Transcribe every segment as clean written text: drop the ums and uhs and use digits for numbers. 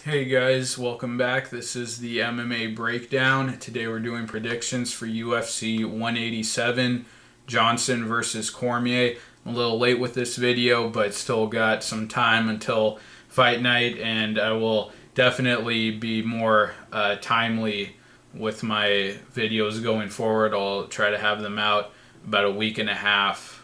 Hey guys, welcome back. This is the MMA breakdown. Today we're doing predictions for UFC 187, Johnson versus Cormier. I'm a little late with this video, but still got some time until fight night, and I will definitely be more timely with my videos going forward. I'll try to have them out about a week and a half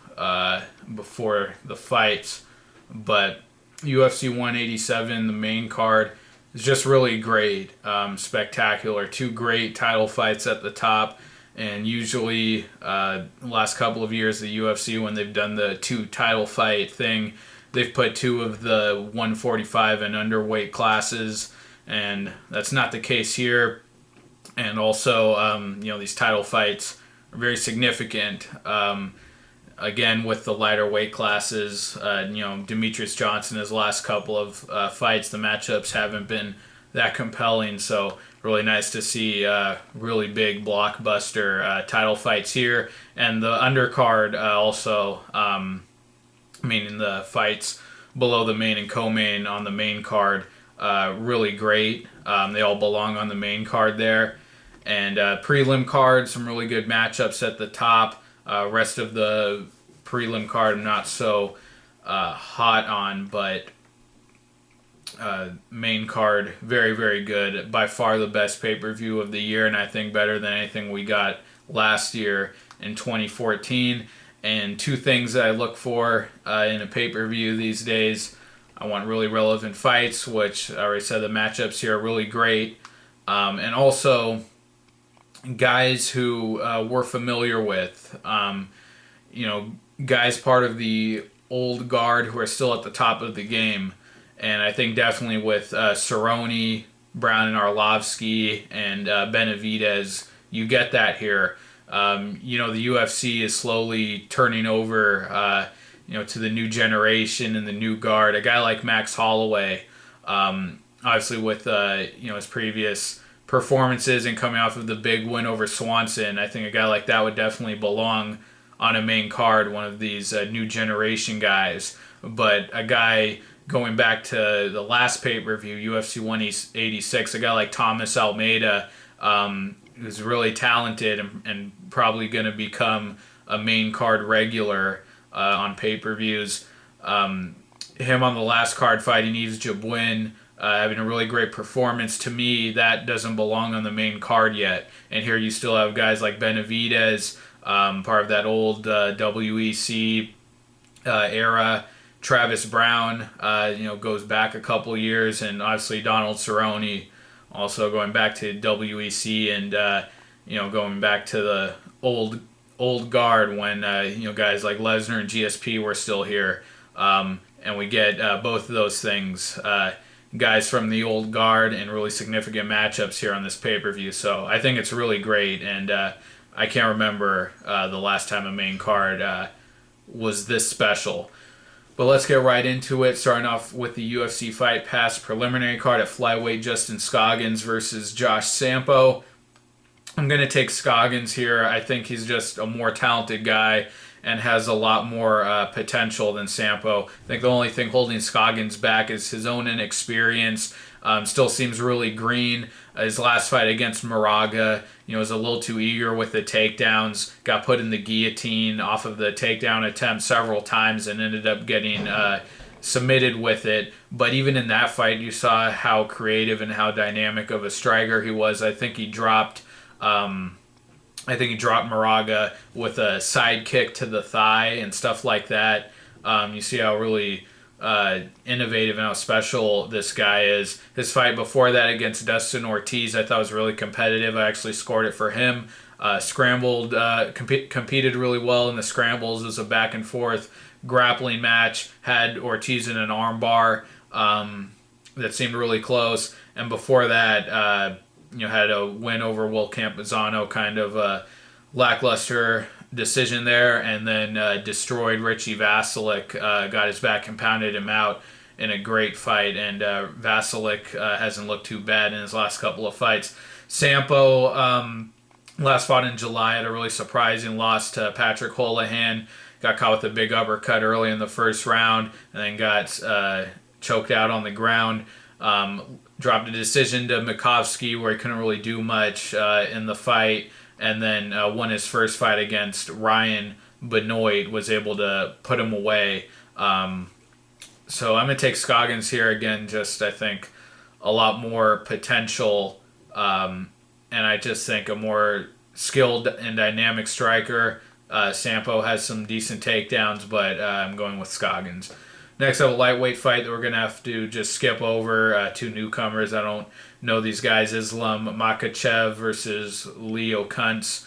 before the fights. But UFC 187, the main card, is just really great, spectacular. Two great title fights at the top, and usually the last couple of years, the UFC, when they've done the two title fight thing, they've put two of the 145 and underweight classes, and that's not the case here. And also, these title fights are very significant. Again, with the lighter weight classes, Demetrius Johnson, his last couple of fights, the matchups haven't been that compelling. So really nice to see really big blockbuster title fights here. And the undercard also, meaning the fights below the main and co-main on the main card, really great. They all belong on the main card there. And prelim card, some really good matchups at the top. Rest of the prelim card I'm not so hot on, but main card, very, very good. By far the best pay-per-view of the year, and I think better than anything we got last year in 2014. And two things that I look for in a pay-per-view these days. I want really relevant fights, which I already said the matchups here are really great. And also guys who we're familiar with, guys part of the old guard who are still at the top of the game. And I think definitely with Cerrone, Browne, and Arlovski, and Benavidez, you get that here. The UFC is slowly turning over, to the new generation and the new guard. A guy like Max Holloway, obviously with his previous performances and coming off of the big win over Swanson, I think a guy like that would definitely belong on a main card, one of these new generation guys. But a guy going back to the last pay-per-view, UFC 186, a guy like Thomas Almeida, who's really talented and probably going to become a main card regular on pay-per-views. Him on the last card fighting Yves Jabouin, having a really great performance. To me, that doesn't belong on the main card yet. And here you still have guys like Benavidez, part of that old WEC era. Travis Browne, goes back a couple years, and obviously Donald Cerrone, also going back to WEC and going back to the old guard when guys like Lesnar and GSP were still here. And we get both of those things. Guys from the old guard and really significant matchups here on this pay-per-view. So I think it's really great, and I can't remember the last time a main card was this special. But let's get right into it, starting off with the UFC Fight Pass preliminary card at flyweight. Justin Scoggins versus Josh Sampo. I'm going to take Scoggins here. I think he's just a more talented guy and has a lot more potential than Sampo. I think the only thing holding Scoggins back is his own inexperience. Still seems really green. His last fight against Moraga, was a little too eager with the takedowns. Got put in the guillotine off of the takedown attempt several times and ended up getting submitted with it. But even in that fight, you saw how creative and how dynamic of a striker he was. I think he dropped Moraga with a side kick to the thigh and stuff like that. You see how really innovative and how special this guy is. His fight before that against Dustin Ortiz, I thought was really competitive. I actually scored it for him. Scrambled, competed really well in the scrambles. It was a back and forth grappling match. Had Ortiz in an armbar that seemed really close. And before that, had a win over Will Campazano, kind of a lackluster decision there, and then destroyed Richie Vasilik, got his back and pounded him out in a great fight, and Vasilik hasn't looked too bad in his last couple of fights. Sampo last fought in July, had a really surprising loss to Patrick Holohan, got caught with a big uppercut early in the first round, and then got choked out on the ground. Dropped a decision to Makovsky where he couldn't really do much in the fight, and then won his first fight against Ryan Benoit, was able to put him away. So I'm going to take Scoggins here again, just I think a lot more potential, and I just think a more skilled and dynamic striker. Sampo has some decent takedowns, but I'm going with Scoggins. Next up, a lightweight fight that we're going to have to just skip over. Two newcomers. I don't know these guys. Islam Makhachev versus Leo Kuntz.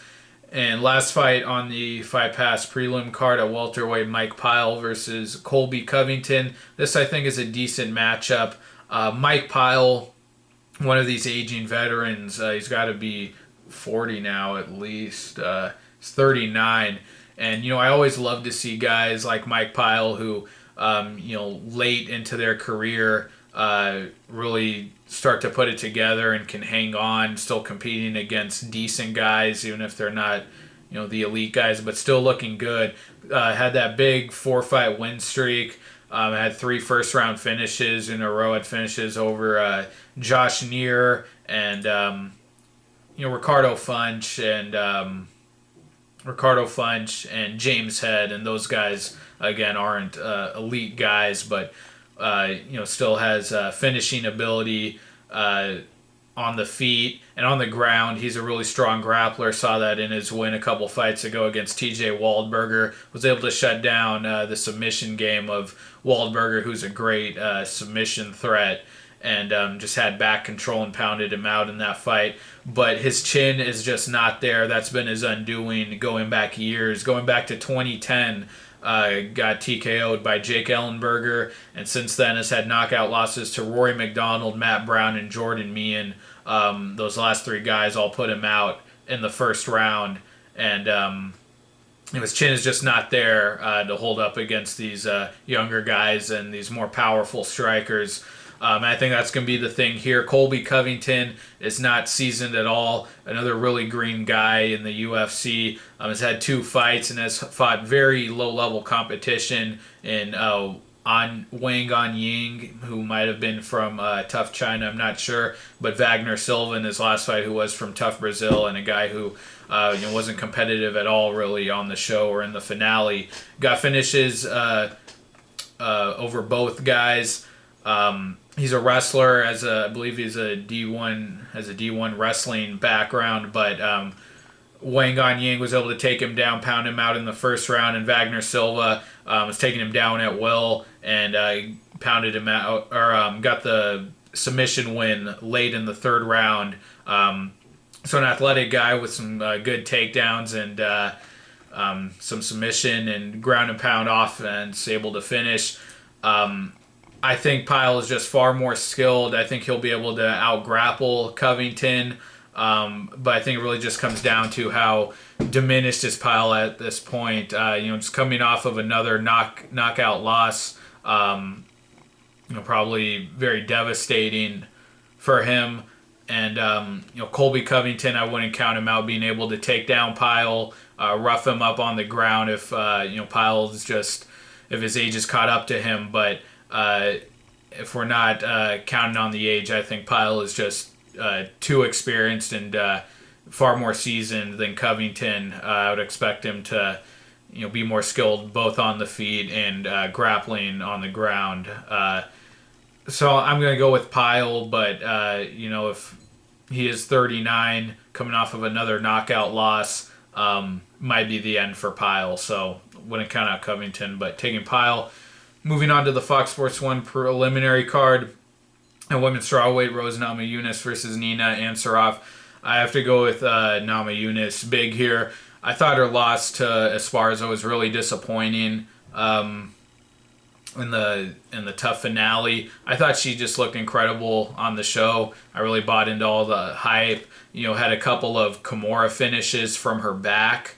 And last fight on the Fight Pass prelim card at welterweight, Mike Pyle versus Colby Covington. This, I think, is a decent matchup. Mike Pyle, one of these aging veterans, he's got to be 40 now at least. He's 39. And, I always love to see guys like Mike Pyle who, late into their career, really start to put it together and can hang on, still competing against decent guys, even if they're not, the elite guys, but still looking good. Had that big 4-fight win streak. Had 3 first-round finishes in a row. Had finishes over Josh Neer and Ricardo Funch and James Head, and those guys again aren't elite guys, but still has finishing ability on the feet and on the ground. He's a really strong grappler. Saw that in his win a couple fights ago against TJ Waldberger. Was able to shut down the submission game of Waldberger, who's a great submission threat, and just had back control and pounded him out in that fight. But his chin is just not there. That's been his undoing going back years. Going back to 2010, got TKO'd by Jake Ellenberger, and since then has had knockout losses to Rory McDonald, Matt Browne, and Jordan Meehan. Those last 3 guys all put him out in the first round, and his chin is just not there to hold up against these younger guys and these more powerful strikers. I think that's going to be the thing here. Colby Covington is not seasoned at all. Another really green guy in the UFC. Has had 2 fights and has fought very low-level competition in Wang On Ying, who might have been from Tough China, I'm not sure. But Wagner Silva in his last fight, who was from Tough Brazil, and a guy who wasn't competitive at all really on the show or in the finale. Got finishes over both guys. He's a wrestler, I believe he's a D1 wrestling background, but Wang On Ying was able to take him down, pound him out in the first round, and Wagner Silva was taking him down at will and pounded him out, or got the submission win late in the 3rd round. So an athletic guy with some good takedowns and some submission and ground and pound offense, able to finish. I think Pyle is just far more skilled. I think he'll be able to out-grapple Covington. But I think it really just comes down to how diminished is Pyle at this point. Just coming off of another knockout loss. Probably very devastating for him. And, Colby Covington, I wouldn't count him out being able to take down Pyle, rough him up on the ground if, Pyle is just, if his age is caught up to him. But if we're not counting on the age, I think Pyle is just too experienced and far more seasoned than Covington. I would expect him to, be more skilled both on the feet and grappling on the ground. So I'm going to go with Pyle, but if he is 39, coming off of another knockout loss, might be the end for Pyle. So wouldn't count out Covington, but taking Pyle. Moving on to the Fox Sports 1 preliminary card. And women's strawweight, Rose Namajunas versus Nina Ansaroff. I have to go with Namajunas big here. I thought her loss to Esparza was really disappointing in the tough finale. I thought she just looked incredible on the show. I really bought into all the hype. Had a couple of Kimura finishes from her back.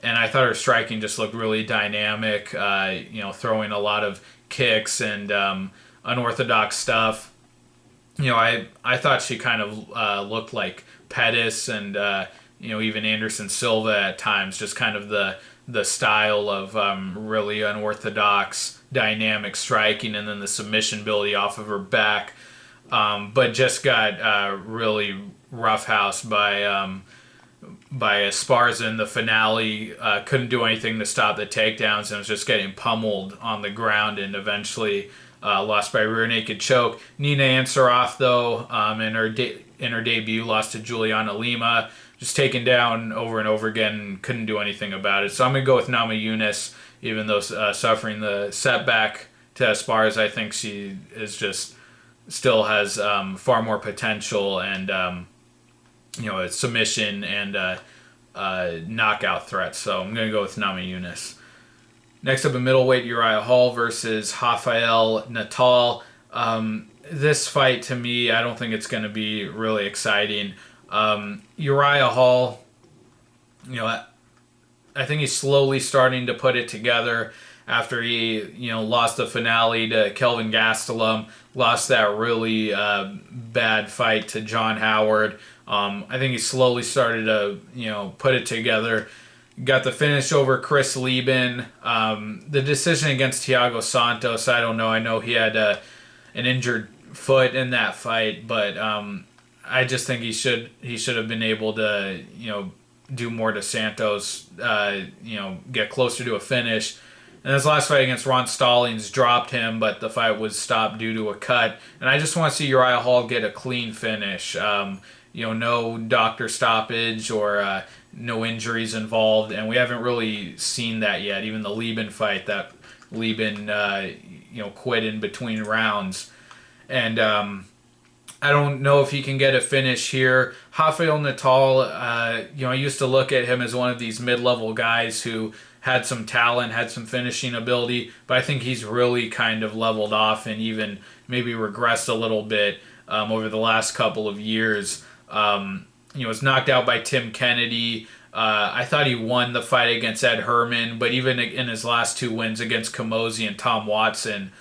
And I thought her striking just looked really dynamic, throwing a lot of kicks and unorthodox stuff. I thought she kind of looked like Pettis and, even Anderson Silva at times, just kind of the the style of really unorthodox dynamic striking, and then the submission ability off of her back. But just got really roughhoused by Esparza in the finale. Couldn't do anything to stop the takedowns and was just getting pummeled on the ground, and eventually lost by rear naked choke. Nina Ansaroff, though, in her debut, lost to Juliana Lima. Just taken down over and over again, couldn't do anything about it. So I'm going to go with Namajunas, even though suffering the setback to Esparza. I think she is just still has far more potential and a submission and knockout threat. So I'm going to go with Namajunas. Next up, a middleweight, Uriah Hall versus Rafael Natal. This fight, to me, I don't think it's going to be really exciting. Uriah Hall, I think he's slowly starting to put it together after he, lost the finale to Kelvin Gastelum, lost that really bad fight to John Howard. I think he slowly started to, put it together. Got the finish over Chris Lieben. The decision against Thiago Santos, I don't know. I know he had an injured foot in that fight, but I just think he should have been able to, do more to Santos, get closer to a finish. And his last fight against Ron Stallings dropped him, but the fight was stopped due to a cut. And I just want to see Uriah Hall get a clean finish. No doctor stoppage or no injuries involved, and we haven't really seen that yet. Even the Lieben fight, that Lieben, quit in between rounds. And I don't know if he can get a finish here. Rafael Natal, I used to look at him as one of these mid-level guys who had some talent, had some finishing ability, but I think he's really kind of leveled off and even maybe regressed a little bit over the last couple of years. Was knocked out by Tim Kennedy. I thought he won the fight against Ed Herman, but even in his last two wins against Kamosi and Tom Watson,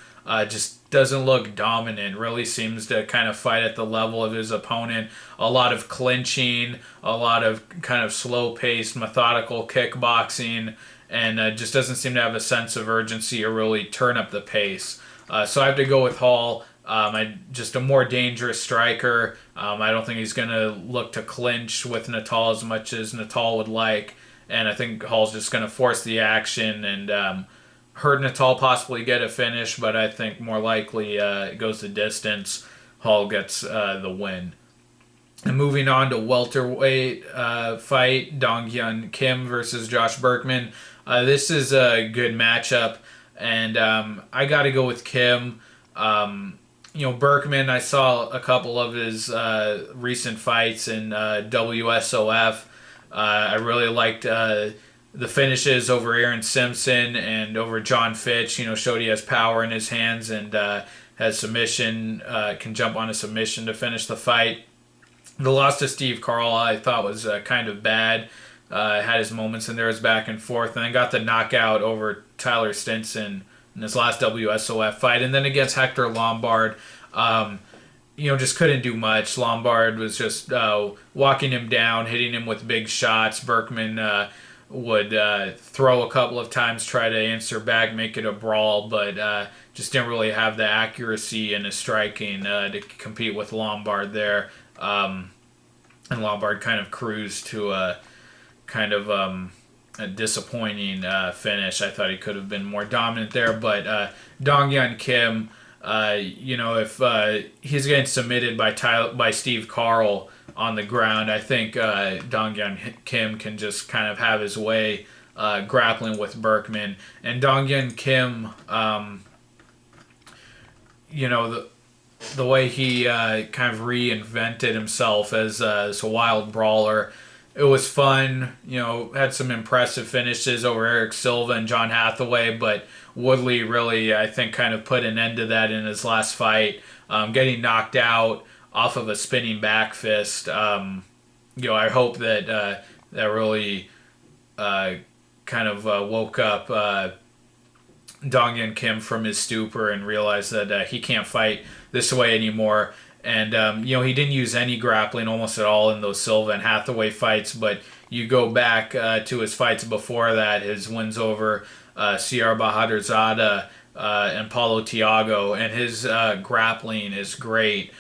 just doesn't look dominant. Really seems to kind of fight at the level of his opponent. A lot of clinching, a lot of kind of slow-paced, methodical kickboxing, and just doesn't seem to have a sense of urgency or really turn up the pace. So I have to go with Hall. Just a more dangerous striker. I don't think he's going to look to clinch with Natal as much as Natal would like. And I think Hall's just going to force the action and hurt Natal, possibly get a finish. But I think more likely it goes the distance. Hall gets the win. And moving on to welterweight fight, Dong-Hyun Kim versus Josh Burkman. This is a good matchup. And I got to go with Kim. Burkman, I saw a couple of his recent fights in WSOF. I really liked the finishes over Aaron Simpson and over John Fitch. Showed he has power in his hands and has submission, can jump on a submission to finish the fight. The loss to Steve Carl I thought was kind of bad. Had his moments in there, was back and forth, and then got the knockout over Tyler Stinson in his last WSOF fight. And then against Hector Lombard, just couldn't do much. Lombard was just walking him down, hitting him with big shots. Burkman would throw a couple of times, try to answer back, make it a brawl, but just didn't really have the accuracy in his striking to compete with Lombard there. And Lombard kind of cruised to a kind of a disappointing finish. I thought he could have been more dominant there, but Dong-Hyun Kim, if he's getting submitted by Steve Carl on the ground, I think Dong-Hyun Kim can just kind of have his way grappling with Burkman. And Dong-Hyun Kim, the way he kind of reinvented himself as a wild brawler, it was fun. Had some impressive finishes over Eric Silva and John Hathaway, but Woodley really, I think, kind of put an end to that in his last fight, getting knocked out off of a spinning back fist. I hope that that really kind of woke up Dong-Hyun Kim from his stupor and realized that he can't fight this way anymore. And, he didn't use any grappling almost at all in those Silva and Hathaway fights, but you go back to his fights before that, his wins over CR Bahadurzada and Paulo Tiago, and his grappling is great.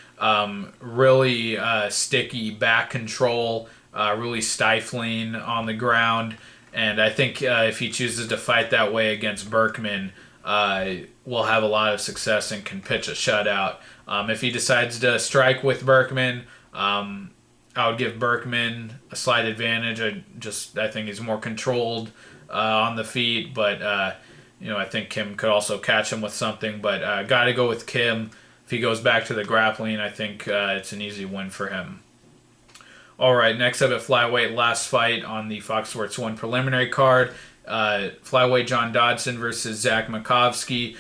Really sticky back control, really stifling on the ground. And I think if he chooses to fight that way against Burkman, will have a lot of success and can pitch a shutout. If he decides to strike with Burkman, I would give Burkman a slight advantage. I think he's more controlled on the feet, but I think Kim could also catch him with something. But got to go with Kim. If he goes back to the grappling, I think it's an easy win for him. All right, next up at flyweight, last fight on the Fox Sports 1 preliminary card. Flyweight John Dodson versus Zach Makovsky.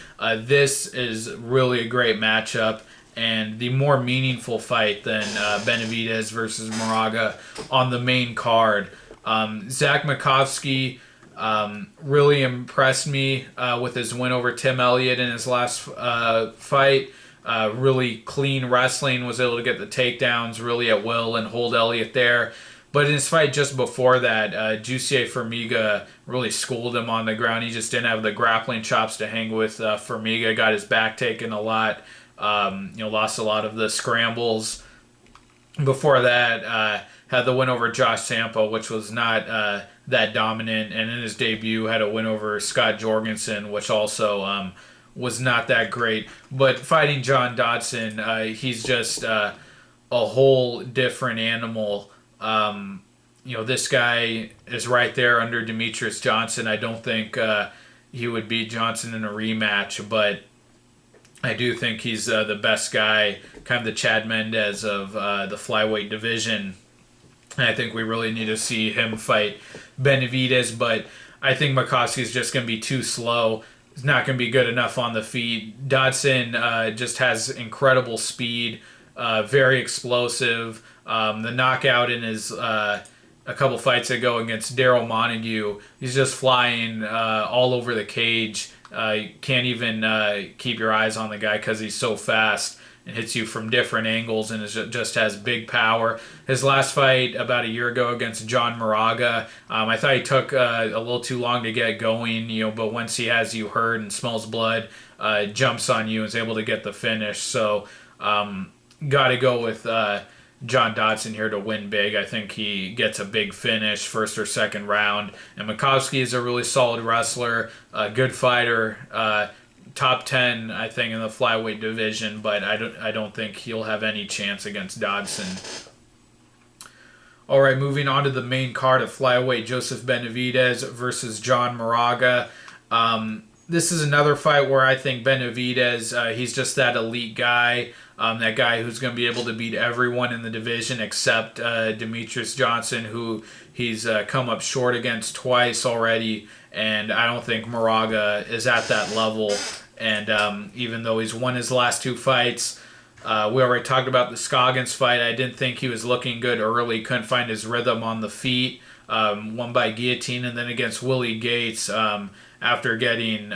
This is really a great matchup and the more meaningful fight than Benavidez versus Moraga on the main card. Zach Makovsky really impressed me with his win over Tim Elliott in his last fight. Really clean wrestling, was able to get the takedowns really at will and hold Elliott there. But in his fight just before that, Jussier Formiga really schooled him on the ground. He just didn't have the grappling chops to hang with Formiga. Got his back taken a lot. Lost a lot of the scrambles. Before that, had the win over Josh Sampo, which was not that dominant. And in his debut, had a win over Scott Jorgensen, which also was not that great. But fighting John Dodson, he's just a whole different animal. This guy is right there under Demetrius Johnson. I don't think he would beat Johnson in a rematch, but I do think he's the best guy, kind of the Chad Mendez of the flyweight division. And I think we really need to see him fight Benavidez, but I think Makovsky is just going to be too slow. He's not going to be good enough on the feet. Dodson just has incredible speed, very explosive. The knockout in his a couple fights ago against Daryl Montague, he's just flying all over the cage. You can't even keep your eyes on the guy because he's so fast and hits you from different angles and just has big power. His last fight about a year ago against John Moraga, I thought he took a little too long to get going, but once he has you hurt and smells blood, jumps on you and is able to get the finish. So got to go with John Dodson here to win big. I think he gets a big finish, first or second round. And Makovsky is a really solid wrestler, a good fighter, top 10, I think, in the flyweight division, but I don't think he'll have any chance against Dodson. All right, moving on to the main card of flyweight, Joseph Benavidez versus John Moraga. This is another fight where I think Benavidez, he's just that elite guy, that guy who's going to be able to beat everyone in the division except Demetrius Johnson, who he's come up short against twice already, and I don't think Moraga is at that level. And even though he's won his last two fights, we already talked about the Scoggins fight. I didn't think he was looking good early, couldn't find his rhythm on the feet, won by guillotine, and then against Willie Gates, after getting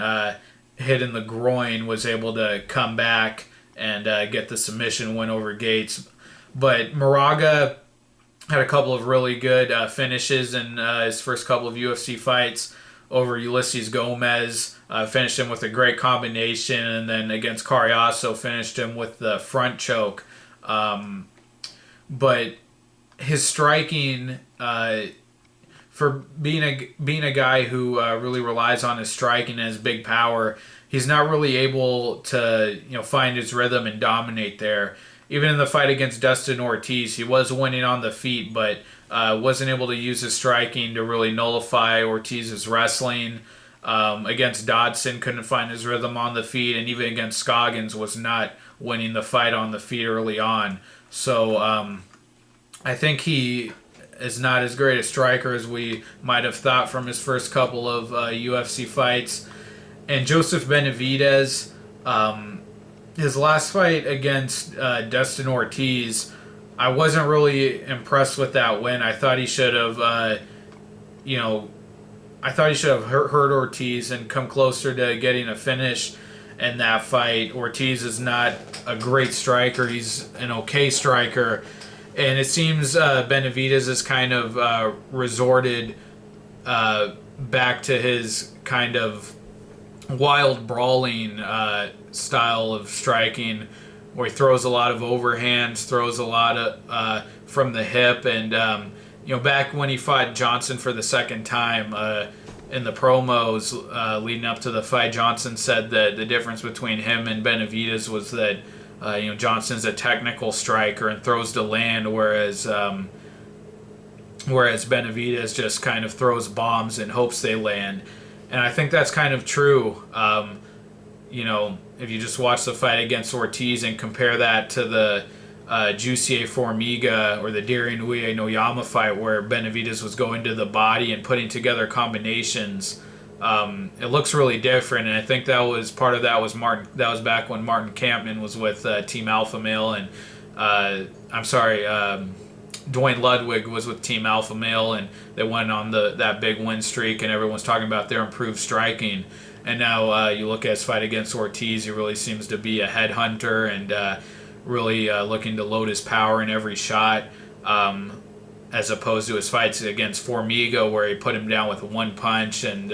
hit in the groin, was able to come back and get the submission win over Gates. But Moraga had a couple of really good finishes in his first couple of UFC fights over Ulysses Gomez. Finished him with a great combination, and then against Cariaso finished him with the front choke. But his striking, for being a guy who really relies on his striking and his big power, he's not really able to find his rhythm and dominate there. Even in the fight against Dustin Ortiz, he was winning on the feet, but wasn't able to use his striking to really nullify Ortiz's wrestling. Against Dodson, couldn't find his rhythm on the feet, and even against Scoggins was not winning the fight on the feet early on. So I think he is not as great a striker as we might have thought from his first couple of UFC fights. And Joseph Benavidez, his last fight against Dustin Ortiz, I wasn't really impressed with that win. I thought he should have, hurt Ortiz and come closer to getting a finish. in that fight. Ortiz is not a great striker. He's an okay striker. And it seems Benavidez has kind of resorted back to his kind of wild brawling style of striking, where he throws a lot of overhands, throws a lot of from the hip, and back when he fought Johnson for the second time in the promos leading up to the fight, Johnson said that the difference between him and Benavidez was that Johnson's a technical striker and throws to land, whereas Benavidez just kind of throws bombs and hopes they land. And I think that's kind of true. If you just watch the fight against Ortiz and compare that to the Jussier Formiga or the Darian Uye-Noyama fight, where Benavidez was going to the body and putting together combinations, it looks really different. And I think that was part of that was Martin. That was back when Martin Kampman was with Team Alpha Male, and Dwayne Ludwig was with Team Alpha Male, and they went on that big win streak, and everyone's talking about their improved striking. And now you look at his fight against Ortiz, he really seems to be a headhunter and really looking to load his power in every shot, as opposed to his fights against Formiga, where he put him down with one punch, and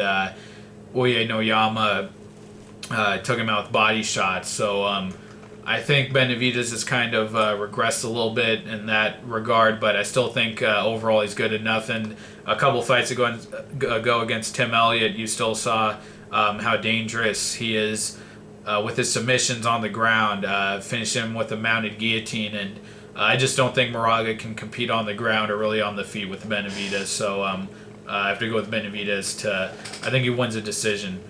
Uye-Noyama took him out with body shots. So I think Benavidez has kind of regressed a little bit in that regard, but I still think overall he's good enough. And a couple fights ago against Tim Elliott, you still saw how dangerous he is with his submissions on the ground, finish him with a mounted guillotine, and I just don't think Moraga can compete on the ground or really on the feet with Benavidez. So I have to go with Benavidez I think he wins a decision.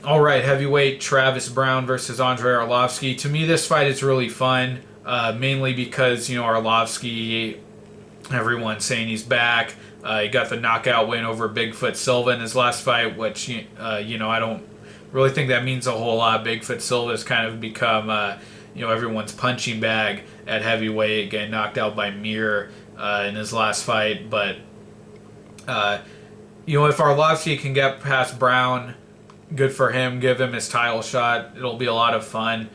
All right, heavyweight Travis Browne versus Andrei Arlovski. To me, this fight is really fun, mainly because Arlovski, everyone's saying he's back. He got the knockout win over Bigfoot Silva in his last fight, which I don't really think that means a whole lot. Bigfoot Silva has kind of become everyone's punching bag at heavyweight, getting knocked out by Mir in his last fight. But if Arlovski can get past Browne, good for him. Give him his title shot. It'll be a lot of fun.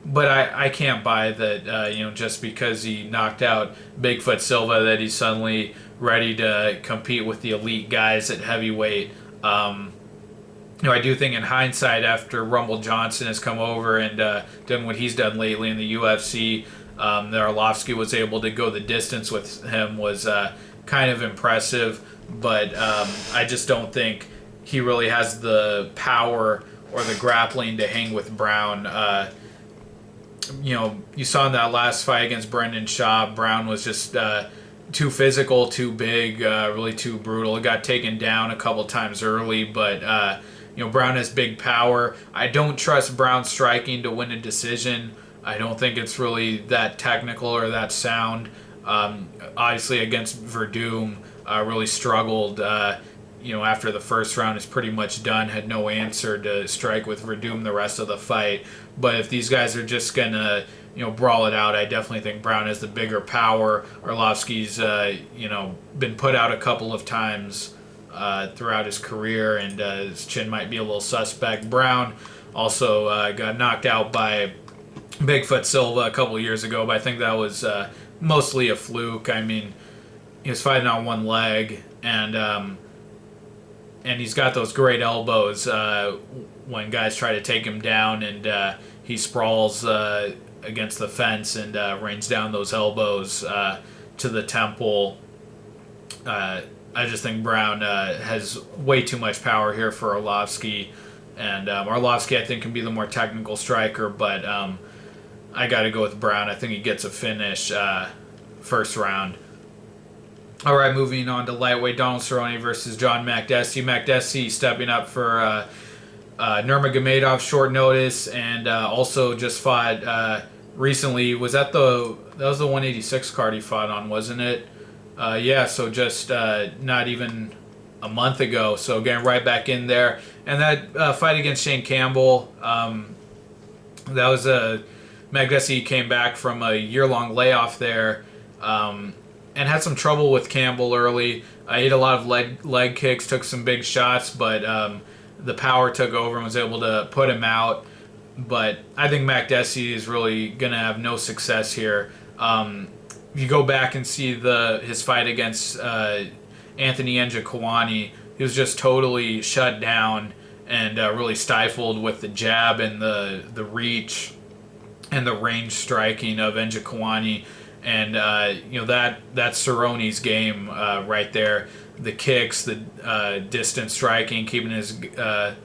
But I can't buy that, just because he knocked out Bigfoot Silva, that he's suddenly ready to compete with the elite guys at heavyweight. I do think in hindsight, after Rumble Johnson has come over and done what he's done lately in the UFC, that Arlovski was able to go the distance with him was kind of impressive. But I just don't think he really has the power or the grappling to hang with Browne. You saw in that last fight against Brendan Schaub, Browne was just too physical, too big, really too brutal. It got taken down a couple times early, but Browne has big power. I don't trust Browne's striking to win a decision. I don't think it's really that technical or that sound. Obviously against Verdum, really struggled. After the first round is pretty much done, had no answer to strike with Verdum the rest of the fight. But if these guys are just gonna brawl it out, I definitely think Browne has the bigger power. Arlovski's been put out a couple of times throughout his career, and his chin might be a little suspect. Browne also got knocked out by Bigfoot Silva a couple of years ago, but I think that was mostly a fluke. I mean, he was fighting on one leg, and he's got those great elbows when guys try to take him down, and he sprawls against the fence and rains down those elbows to the temple. I just think Browne has way too much power here for Arlovski, and Arlovski I think can be the more technical striker, but I got to go with Browne. I think he gets a finish first round. All right, moving on to lightweight, Donald Cerrone versus John Makdessi. Makdessi stepping up for Nurmagomedov short notice, and also just fought recently. That was the 186 card he fought on, wasn't it? So just not even a month ago. So getting right back in there. And that fight against Shane Campbell, that was Makdessi came back from a year-long layoff there, and had some trouble with Campbell early. Ate a lot of leg kicks, took some big shots, but the power took over and was able to put him out. But I think Makdessi is really going to have no success here. If you go back and see his fight against Anthony Njokuani, he was just totally shut down and really stifled with the jab and the reach and the range striking of Njokuani. And that's Cerrone's game right there. The kicks, the distance striking, keeping his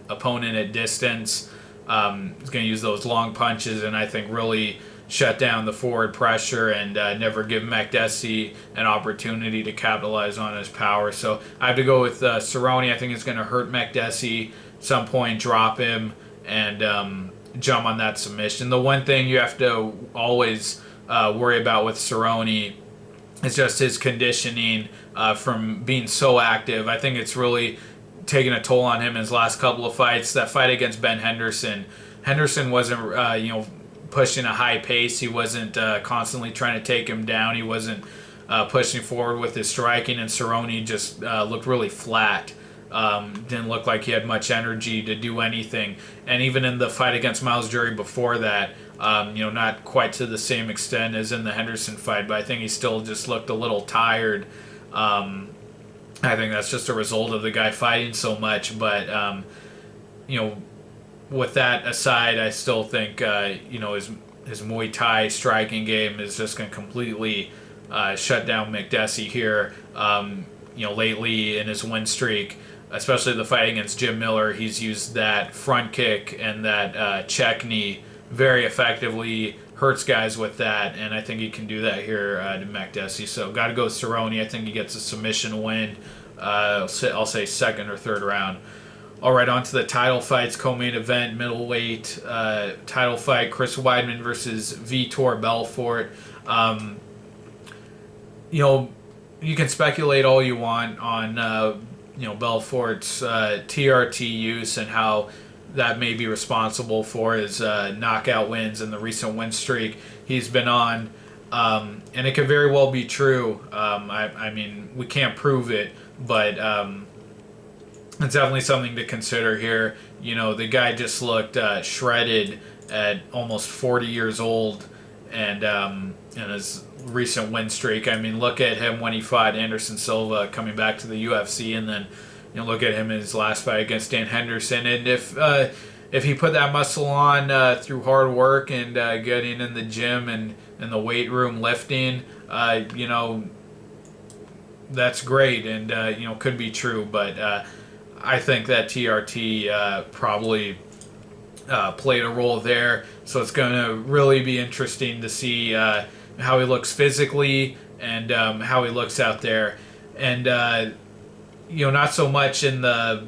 opponent at distance. He's going to use those long punches and I think really shut down the forward pressure and never give Makdessi an opportunity to capitalize on his power. So I have to go with Cerrone. I think it's going to hurt Makdessi at some point, drop him, and jump on that submission. The one thing you have to always worry about with Cerrone is just his conditioning from being so active. I think it's really taken a toll on him in his last couple of fights. That fight against Ben Henderson wasn't pushing a high pace. He wasn't constantly trying to take him down. He wasn't pushing forward with his striking, and Cerrone just looked really flat. Didn't look like he had much energy to do anything. And even in the fight against Miles Jury before that, not quite to the same extent as in the Henderson fight, but I think he still just looked a little tired. I think that's just a result of the guy fighting so much. But, with that aside, I still think, his Muay Thai striking game is just going to completely shut down Makdessi here. Lately in his win streak, especially the fight against Jim Miller, he's used that front kick and that check knee very effectively, hurts guys with that, and I think he can do that here to Makdessi. So got to go Cerrone. I think he gets a submission win. I'll say second or third round. All right, on to the title fights, co-main event, middleweight title fight, Chris Weidman versus Vitor Belfort. You can speculate all you want on Belfort's TRT use and how that may be responsible for his knockout wins and the recent win streak he's been on. And it could very well be true. I mean, we can't prove it, but it's definitely something to consider here. The guy just looked shredded at almost 40 years old, and in his recent win streak. I mean, look at him when he fought Anderson Silva coming back to the UFC, and then look at him in his last fight against Dan Henderson. And if he put that muscle on through hard work and getting in the gym and in the weight room lifting, that's great and could be true. But I think that TRT probably played a role there. So it's going to really be interesting to see how he looks physically and how he looks out there. And not so much in the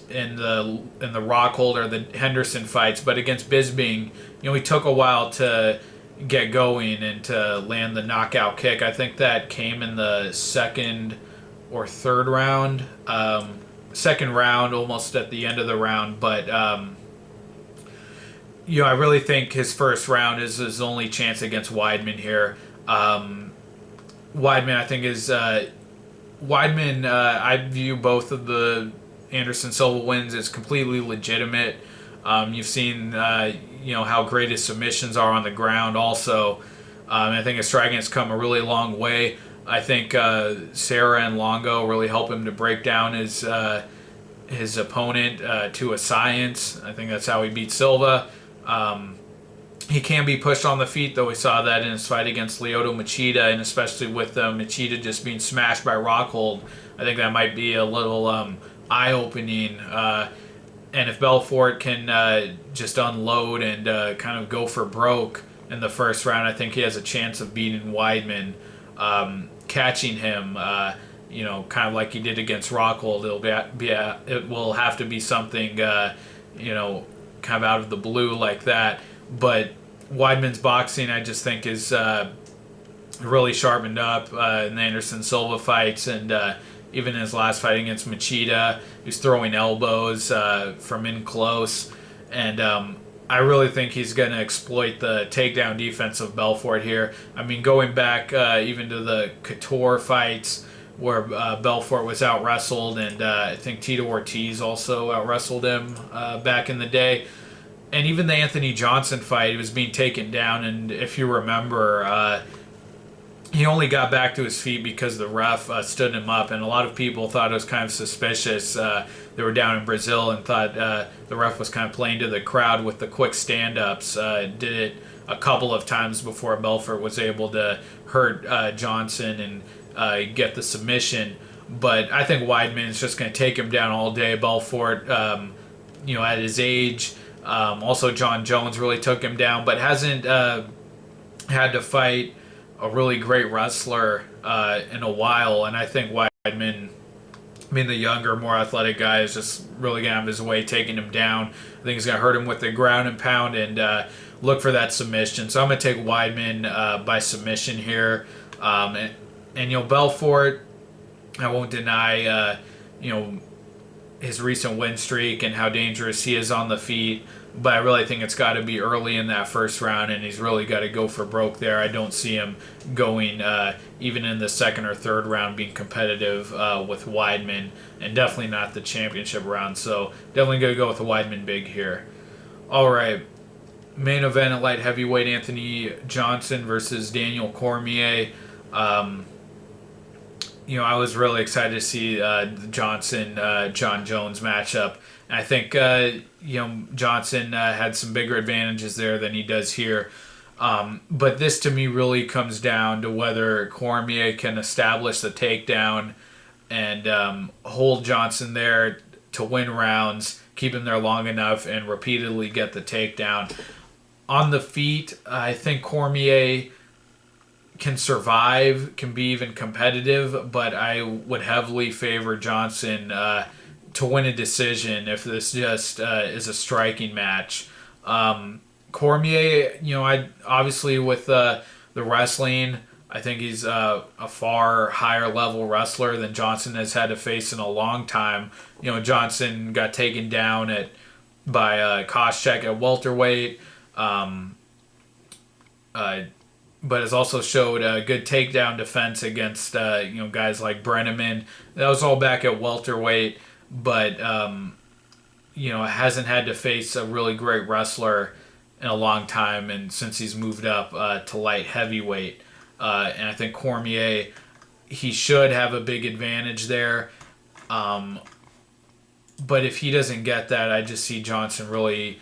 Rockhold or the Henderson fights, but against Bisping, he took a while to get going and to land the knockout kick. I think that came in the second or third round. Second round, almost at the end of the round, but I really think his first round is his only chance against Weidman here. Weidman, I think, is Weidman. I view both of the Anderson Silva wins as completely legitimate. You've seen how great his submissions are on the ground. Also, I think his striking has come a really long way. I think Serra and Longo really help him to break down his opponent to a science. I think that's how he beat Silva. He can be pushed on the feet, though. We saw that in his fight against Lyoto Machida, and especially with Machida just being smashed by Rockhold. I think that might be a little eye-opening. And if Belfort can just unload and kind of go for broke in the first round, I think he has a chance of beating Weidman, catching him. Kind of like he did against Rockhold. It will have to be something, kind of out of the blue like that. But Weidman's boxing, I just think, is really sharpened up in the Anderson Silva fights, and even in his last fight against Machida, he was throwing elbows from in close, and I really think he's going to exploit the takedown defense of Belfort here. I mean, going back even to the Couture fights, where Belfort was out wrestled, and I think Tito Ortiz also out wrestled him back in the day. And even the Anthony Johnson fight, he was being taken down, and if you remember, he only got back to his feet because the ref stood him up, and a lot of people thought it was kind of suspicious. They were down in Brazil and thought the ref was kind of playing to the crowd with the quick stand-ups. Did it a couple of times before Belfort was able to hurt Johnson and get the submission. But I think Weidman is just going to take him down all day. Belfort, at his age, also John Jones really took him down, but hasn't had to fight a really great wrestler in a while. And I think Weidman, the younger, more athletic guy, is just really going to have his way taking him down. I think he's going to hurt him with the ground and pound and look for that submission. So I'm going to take Weidman by submission here. And Belfort, I won't deny, his recent win streak and how dangerous he is on the feet. But I really think it's got to be early in that first round, and he's really got to go for broke there. I don't see him going even in the second or third round being competitive with Weidman, and definitely not the championship round. So definitely going to go with the Weidman big here. All right, main event at light heavyweight: Anthony Johnson versus Daniel Cormier. I was really excited to see the Johnson-John Jones matchup. And I think, Johnson had some bigger advantages there than he does here. But this, to me, really comes down to whether Cormier can establish the takedown and hold Johnson there to win rounds, keep him there long enough, and repeatedly get the takedown. On the feet, I think Cormier can survive, can be even competitive, but I would heavily favor Johnson to win a decision if this just is a striking match. Cormier, I obviously with the wrestling, I think he's a far higher level wrestler than Johnson has had to face in a long time. Johnson got taken down by Koscheck at welterweight. But has also showed a good takedown defense against guys like Brenneman. That was all back at welterweight, but hasn't had to face a really great wrestler in a long time, and since he's moved up to light heavyweight. And I think Cormier, he should have a big advantage there. But if he doesn't get that, I just see Johnson really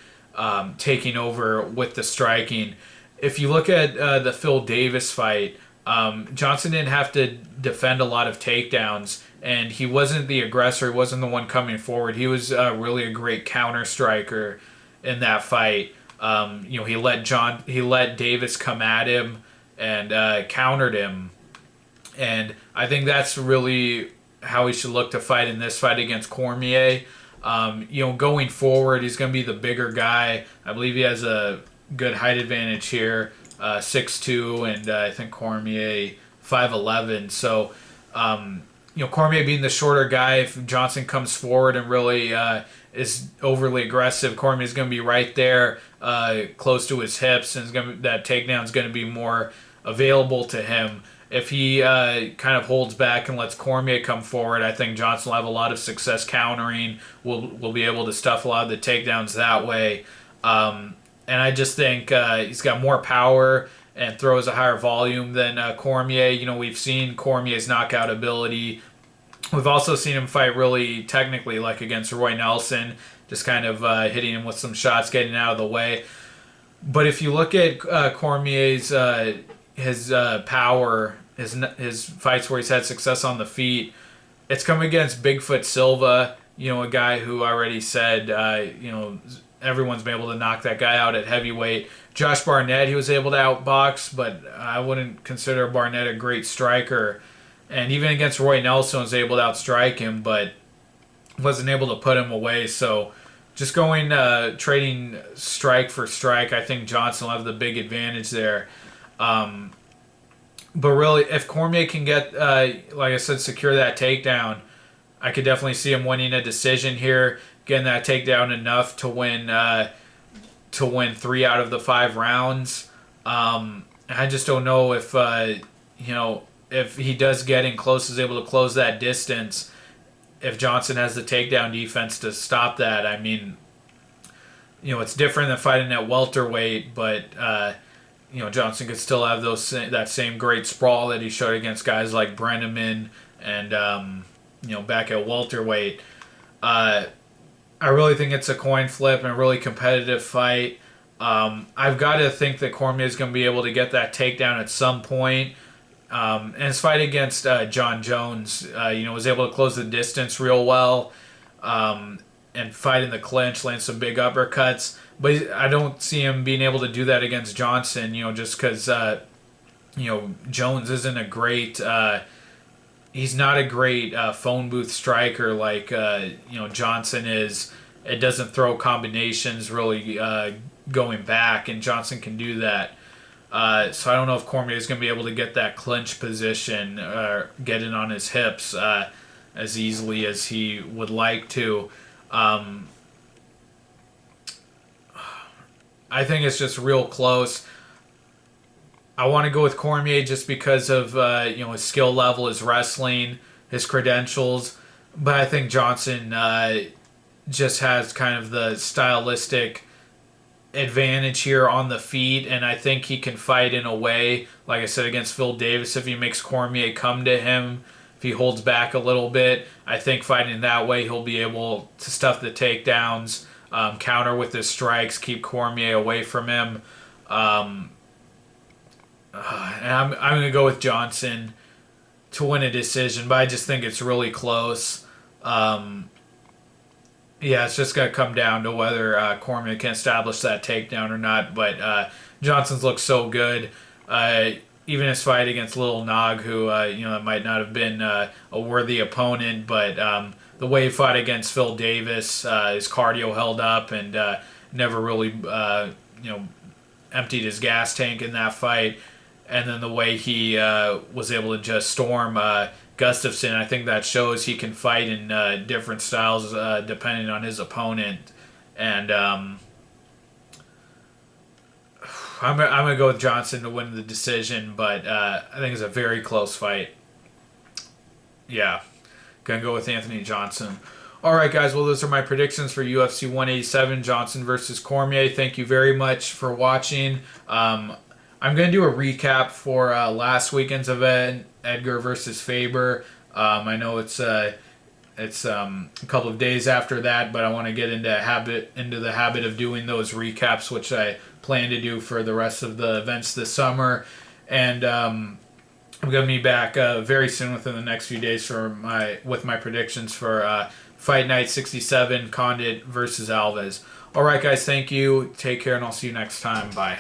taking over with the striking. If you look at the Phil Davis fight, Johnson didn't have to defend a lot of takedowns, and he wasn't the aggressor. He wasn't the one coming forward. He was really a great counter striker in that fight. He let Davis come at him and countered him, and I think that's really how he should look to fight in this fight against Cormier. Going forward, he's going to be the bigger guy. I believe he has a good height advantage here, 6'2", and I think Cormier 5'11". So, Cormier being the shorter guy, if Johnson comes forward and really is overly aggressive, Cormier's going to be right there, close to his hips, and that takedown's going to be more available to him. If he kind of holds back and lets Cormier come forward, I think Johnson will have a lot of success countering. We'll be able to stuff a lot of the takedowns that way. And I just think he's got more power and throws a higher volume than Cormier. We've seen Cormier's knockout ability. We've also seen him fight really technically, like against Roy Nelson, just kind of hitting him with some shots, getting out of the way. But if you look at Cormier's his power, his fights where he's had success on the feet, it's come against Bigfoot Silva, a guy who already said, everyone's been able to knock that guy out at heavyweight. Josh Barnett, he was able to outbox, but I wouldn't consider Barnett a great striker. And even against Roy Nelson, was able to outstrike him, but wasn't able to put him away. So just going trading strike for strike, I think Johnson will have the big advantage there. But really, if Cormier can get, like I said, secure that takedown, I could definitely see him winning a decision here, getting that takedown enough to win 3 out of the 5 rounds. I just don't know if if he does get in close, is able to close that distance, if Johnson has the takedown defense to stop that, I mean, it's different than fighting at welterweight, but Johnson could still have that same great sprawl that he showed against guys like Brenneman and back at welterweight. I really think it's a coin flip and a really competitive fight. I've got to think that Cormier is going to be able to get that takedown at some point. And his fight against John Jones, was able to close the distance real well. And fight in the clinch, land some big uppercuts. But I don't see him being able to do that against Johnson, just because, Jones isn't a great, he's not a great phone booth striker like, Johnson is. It doesn't throw combinations really going back, and Johnson can do that. So I don't know if Cormier is going to be able to get that clinch position, get it on his hips as easily as he would like to. I think it's just real close. I want to go with Cormier just because of his skill level, his wrestling, his credentials. But I think Johnson just has kind of the stylistic advantage here on the feet, and I think he can fight in a way, like I said, against Phil Davis, if he makes Cormier come to him. If he holds back a little bit, I think fighting that way, he'll be able to stuff the takedowns, counter with his strikes, keep Cormier away from him. And I'm going to go with Johnson to win a decision, but I just think it's really close. It's just going to come down to whether Cormier can establish that takedown or not. But Johnson's looked so good. Even his fight against Lil Nog, who might not have been a worthy opponent, but the way he fought against Phil Davis, his cardio held up and never really emptied his gas tank in that fight, and then the way he was able to just storm Gustafsson, I think that shows he can fight in different styles depending on his opponent, and I'm going to go with Johnson to win the decision, but I think it's a very close fight. Yeah, going to go with Anthony Johnson. All right, guys, well, those are my predictions for UFC 187, Johnson versus Cormier. Thank you very much for watching. I'm going to do a recap for last weekend's event, Edgar versus Faber. I know it's a couple of days after that, but I want to get into the habit of doing those recaps, which I plan to do for the rest of the events this summer. And I'm going to be back very soon within the next few days with my predictions for Fight Night 67, Condit versus Alves. All right, guys, thank you. Take care, and I'll see you next time. Bye.